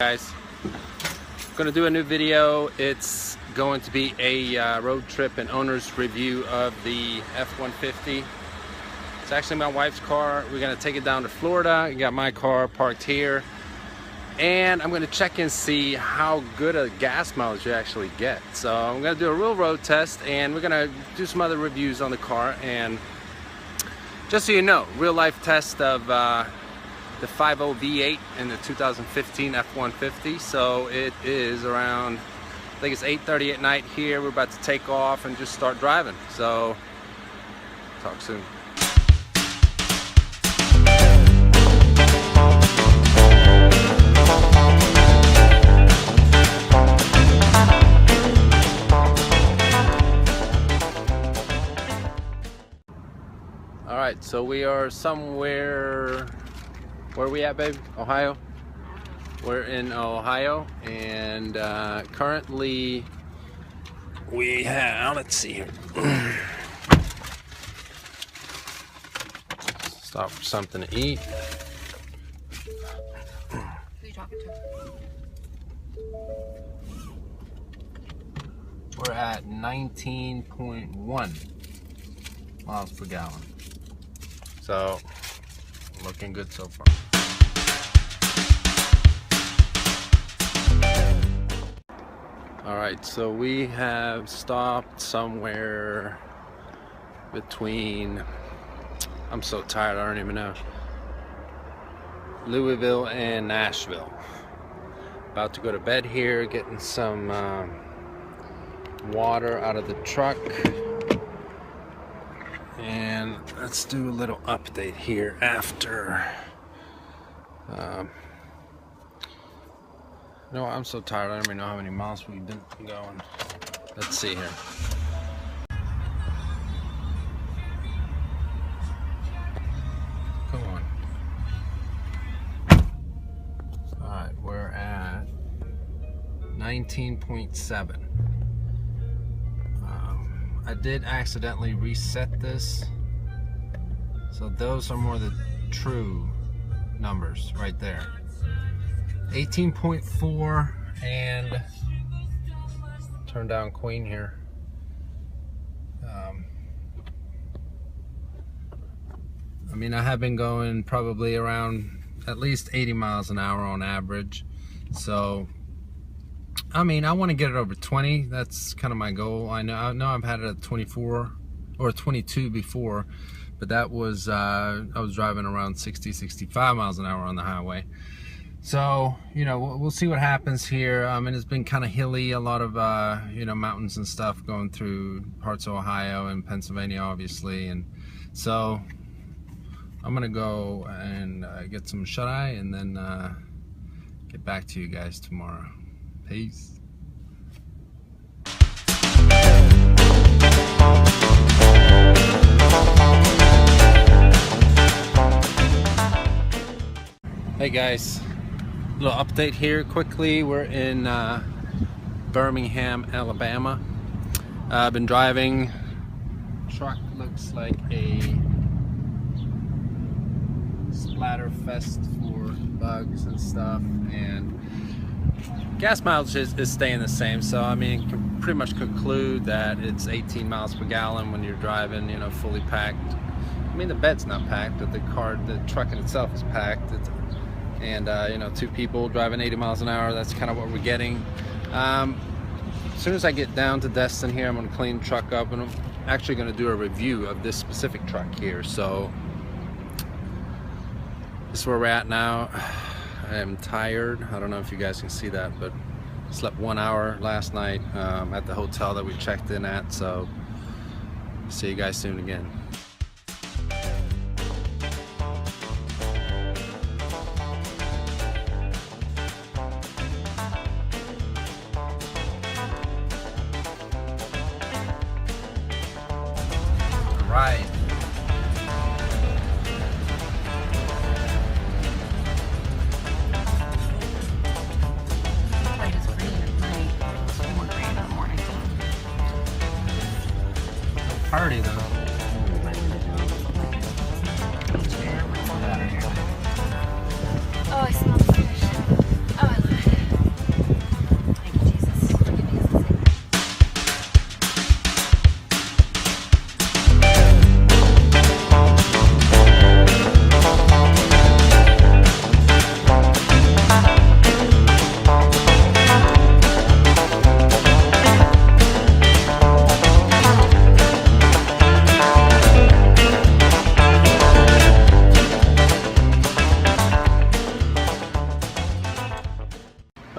guys, I'm gonna do a new video. It's going to be a road trip and owner's review of the F-150. It's actually my wife's car. We're gonna take it down to Florida. I got my car parked here, and I'm gonna check and see how good a gas mileage you actually get. So I'm gonna do a real road test, and we're gonna do some other reviews on the car. And just so you know, real life test of the 5.0 V8 in the 2015 F-150. So it is around, I think it's 8:30 at night here. We're about to take off and just start driving. So talk soon. All right, so we are somewhere, where are we at, babe? Ohio? We're in Ohio, and currently we have, let's see here. Stop for something to eat. Who are you talking to? We're at 19.1 miles per gallon. So, looking good so far. Alright, so we have stopped somewhere between, I'm so tired, I don't even know, Louisville and Nashville. About to go to bed here, getting some water out of the truck. And let's do a little update here after. No, I'm so tired. I don't even know how many miles we've been going. Let's see here. Come on. All right, we're at 19.7. I did accidentally reset this, so those are more the true numbers right there. 18.4, and turn down Queen here. I mean, I have been going probably around at least 80 miles an hour on average, so I mean, I want to get it over 20. That's kind of my goal. I know I've had it at 24 or 22 before, but that was I was driving around 60, 65 miles an hour on the highway. So, you know, we'll see what happens here. And it's been kind of hilly, a lot of you know, mountains and stuff going through parts of Ohio and Pennsylvania, obviously. And so I'm gonna go and get some shut-eye, and then get back to you guys tomorrow. Peace. Hey guys, little update here quickly. We're in Birmingham, Alabama. I've been driving. Truck looks like a splatter fest for bugs and stuff, and gas mileage is staying the same. So I mean, you can pretty much conclude that it's 18 miles per gallon when you're driving, you know, fully packed. I mean, the bed's not packed, but the truck in itself is packed. And you know, two people driving 80 miles an hour, that's kind of what we're getting. As soon as I get down to Destin here, I'm going to clean the truck up, and I'm actually going to do a review of this specific truck here. So this is where we're at now. I am tired. I don't know if you guys can see that, but slept 1 hour last night at the hotel that we checked in at. So see you guys soon again. Right. Party though. Oh, I smell the fish. Oh, I love it.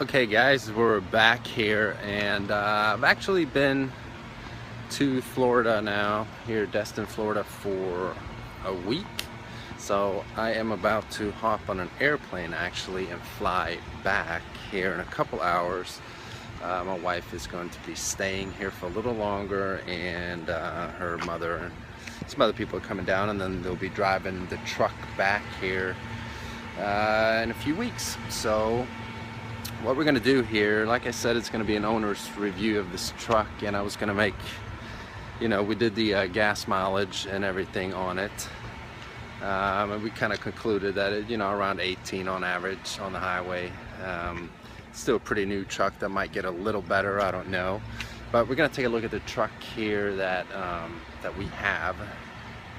Okay guys, we're back here, and I've actually been to Florida now, here Destin, Florida, for a week. So I am about to hop on an airplane actually and fly back here in a couple hours. My wife is going to be staying here for a little longer, and her mother and some other people are coming down, and then they'll be driving the truck back here in a few weeks. So what we're gonna do here, like I said, it's gonna be an owner's review of this truck, and I was gonna make, you know, we did the gas mileage and everything on it, and we kind of concluded that it, you know, around 18 on average on the highway. Still a pretty new truck that might get a little better, I don't know. But we're gonna take a look at the truck here that that we have.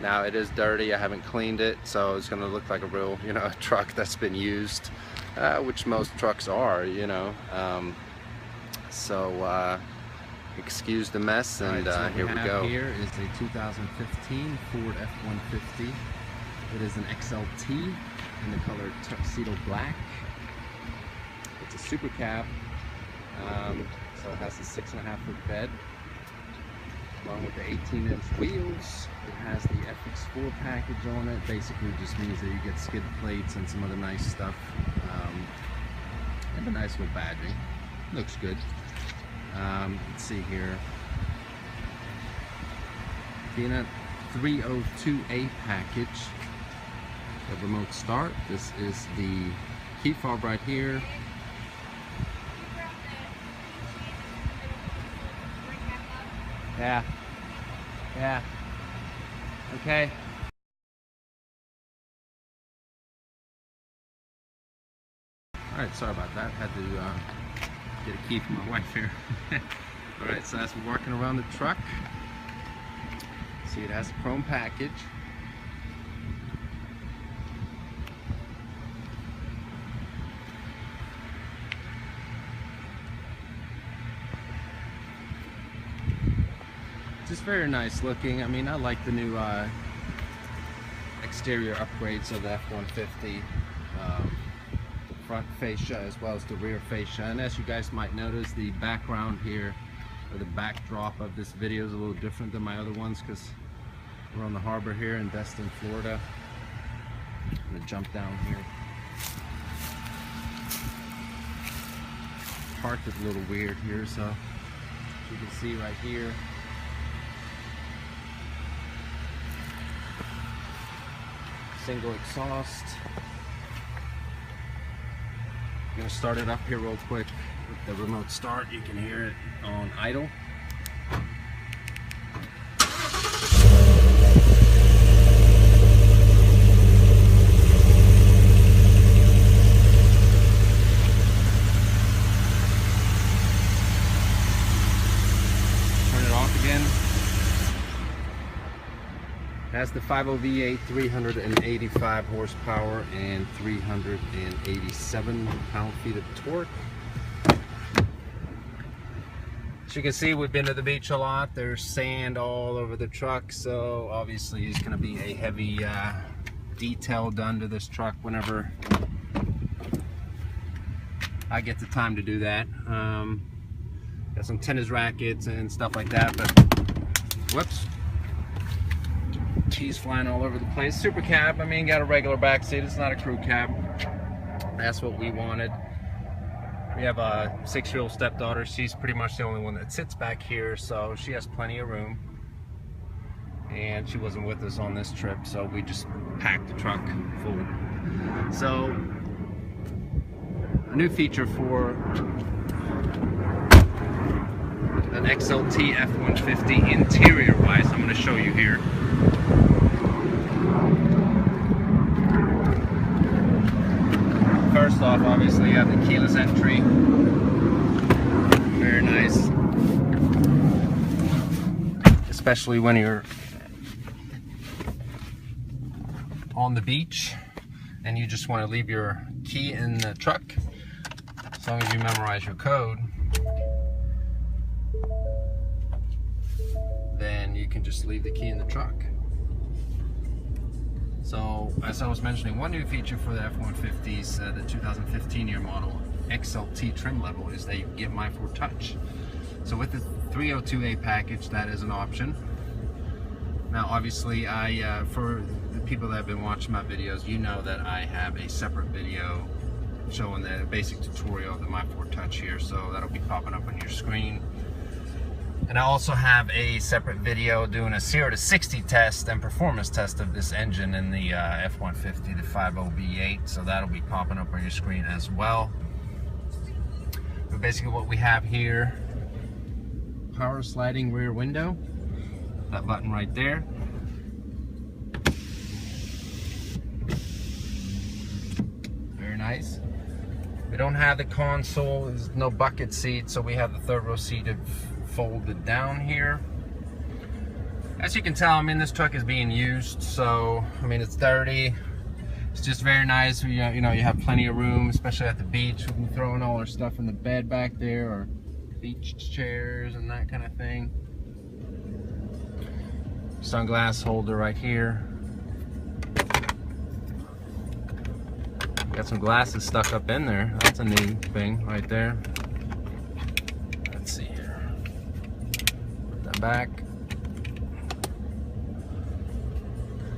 Now it is dirty, I haven't cleaned it, so it's gonna look like a real, you know, a truck that's been used. Which most trucks are, you know. Excuse the mess, and right, so here we go. Here is a 2015 Ford F-150. It is an XLT in the color tuxedo black. It's a super cab, so it has a 6.5-foot bed along with the 18-inch wheels. It has the FX4 package on it. Basically just means that you get skid plates and some other nice stuff, and a nice little badging. Looks good. Let's see here. Being a 302A package, the remote start. This is the key fob right here. Yeah. Okay. Alright, sorry about that. Had to get a key from my wife here. Alright, so as we're walking around the truck, see it has a chrome package. Just very nice looking. I mean, I like the new exterior upgrades of the F-150. The front fascia as well as the rear fascia. And as you guys might notice, the background here, or the backdrop of this video, is a little different than my other ones because we're on the harbor here in Destin, Florida. I'm gonna jump down here. Parked is a little weird here, so you can see right here. Single exhaust. I'm gonna start it up here real quick with the remote start. You can hear it on idle. Turn it off again. Has the 5.0 V8, 385 horsepower and 387 pound-feet of torque. As you can see, we've been to the beach a lot. There's sand all over the truck, so obviously it's going to be a heavy detail done to this truck whenever I get the time to do that. Got some tennis rackets and stuff like that, but whoops. Cheese flying all over the place. Super cab, I mean, got a regular back seat. It's not a crew cab. That's what we wanted. We have a 6-year-old stepdaughter. She's pretty much the only one that sits back here, so she has plenty of room. And she wasn't with us on this trip, so we just packed the truck full. So, a new feature for an XLT F-150 interior-wise, I'm going to show you here. First off, obviously you have the keyless entry. Very nice. Especially when you're on the beach and you just want to leave your key in the truck. As long as you memorize your code, then you can just leave the key in the truck. So, as I was mentioning, one new feature for the F-150s, the 2015 year model, XLT trim level is that you get My Ford Touch. So with the 302A package, that is an option. Now obviously for the people that have been watching my videos, you know that I have a separate video showing the basic tutorial of the My Ford Touch here, so that'll be popping up on your screen. And I also have a separate video doing a 0 to 60 test and performance test of this engine in the F-150, the 5.0 V8, so that'll be popping up on your screen as well. But basically what we have here, power sliding rear window, that button right there. Very nice. We don't have the console, there's no bucket seat, so we have the third row seated folded down here. As you can tell, I mean, this truck is being used, so I mean, it's dirty. It's just very nice. You know, you have plenty of room, especially at the beach. We can throw in all our stuff in the bed back there, or beach chairs and that kind of thing. Sunglass holder right here. Got some glasses stuck up in there. That's a neat thing right there. Let's see here. Put that back.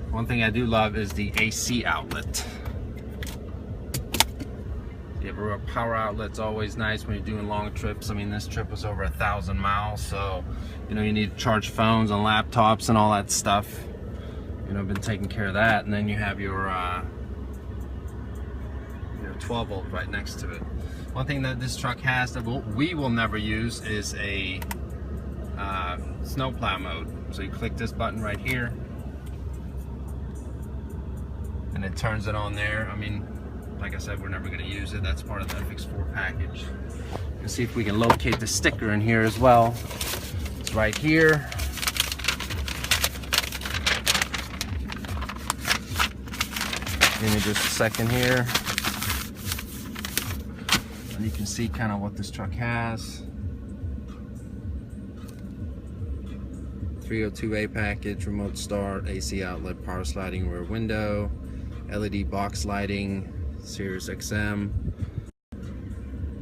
One thing I do love is the AC outlet. You have a real power outlet's always nice when you're doing long trips. I mean, this trip was over 1,000 miles, so you know, you need to charge phones and laptops and all that stuff. You know, I've been taking care of that. And then you have your 12 volt right next to it. One thing that this truck has that we will never use is a snowplow mode. So you click this button right here, and it turns it on there. I mean, like I said, we're never going to use it. That's part of the FX4 package. Let's see if we can locate the sticker in here as well. It's right here. Give me just a second here. And you can see kind of what this truck has. 302A package, remote start, AC outlet, power sliding rear window, LED box lighting, Sirius XM.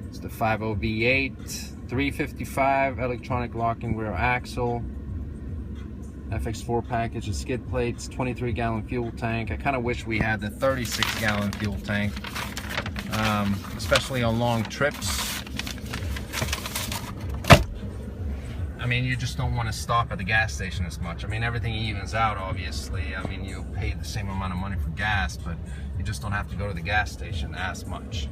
It's the 5.0 V8, 355 electronic locking rear axle, FX4 package of skid plates, 23-gallon fuel tank. I kind of wish we had the 36-gallon fuel tank, especially on long trips. I mean, you just don't want to stop at the gas station as much. I mean, everything evens out, obviously. I mean, you pay the same amount of money for gas, but you just don't have to go to the gas station as much.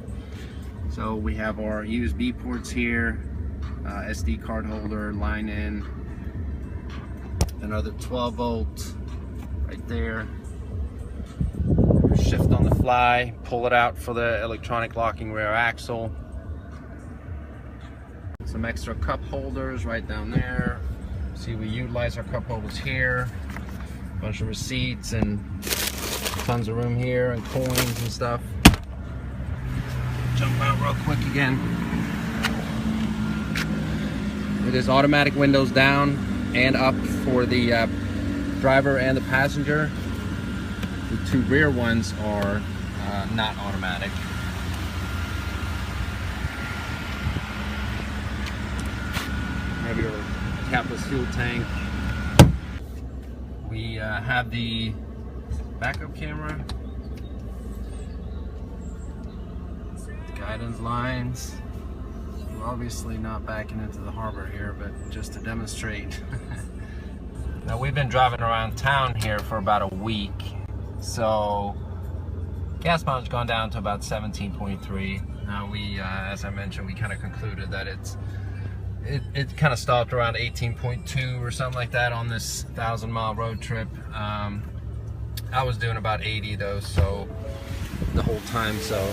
So we have our USB ports here, SD card holder, line in, another 12 volt right there. Shift on the fly, pull it out for the electronic locking rear axle. Some extra cup holders right down there. See, we utilize our cup holders here. A bunch of receipts and tons of room here and coins and stuff. Jump out real quick again. It is automatic windows down and up for the driver and the passenger. The two rear ones are not automatic. Have your capless fuel tank. We have the backup camera, guidance lines. We're obviously not backing into the harbor here, but just to demonstrate. Now, we've been driving around town here for about a week, so gas mileage gone down to about 17.3. Now we, as I mentioned, we kind of concluded that it kind of stopped around 18.2 or something like that on this 1,000-mile road trip. I was doing about 80 though, so the whole time. So,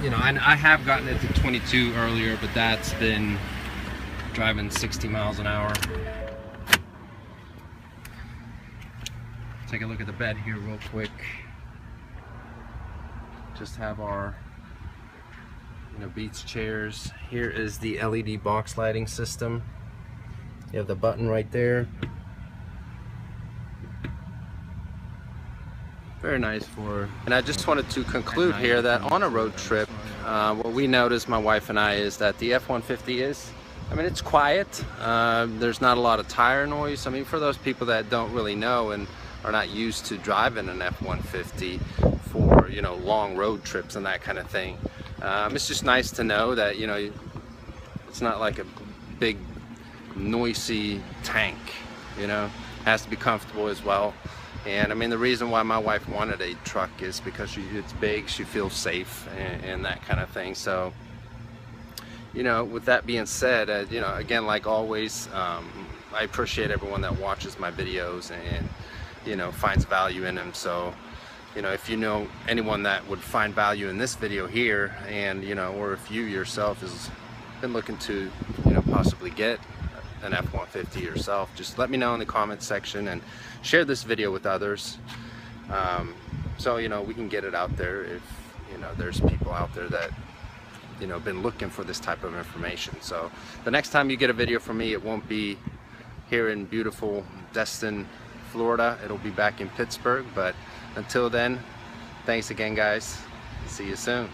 you know, I have gotten it to 22 earlier, but that's been driving 60 miles an hour. Take a look at the bed here real quick. Just have our beach chairs. Here is the LED box lighting system. You have the button right there. Very nice for. And I just wanted to conclude here that on a road trip, what we noticed, my wife and I, is that the F-150 is, I mean, it's quiet. There's not a lot of tire noise. I mean, for those people that don't really know and are not used to driving an F-150 for, you know, long road trips and that kind of thing, it's just nice to know that, you know, it's not like a big noisy tank, you know. It has to be comfortable as well. And I mean, the reason why my wife wanted a truck is because it's big, she feels safe, and that kind of thing. So, you know, with that being said, you know, again, like always, I appreciate everyone that watches my videos and, you know, finds value in them. So, you know, if you know anyone that would find value in this video here, and, you know, or if you yourself has been looking to, you know, possibly get an F-150 yourself, just let me know in the comments section and share this video with others, so, you know, we can get it out there if, you know, there's people out there that, you know, been looking for this type of information. So the next time you get a video from me, it won't be here in beautiful Destin, Florida. It'll be back in Pittsburgh. But until then, thanks again, guys. See you soon.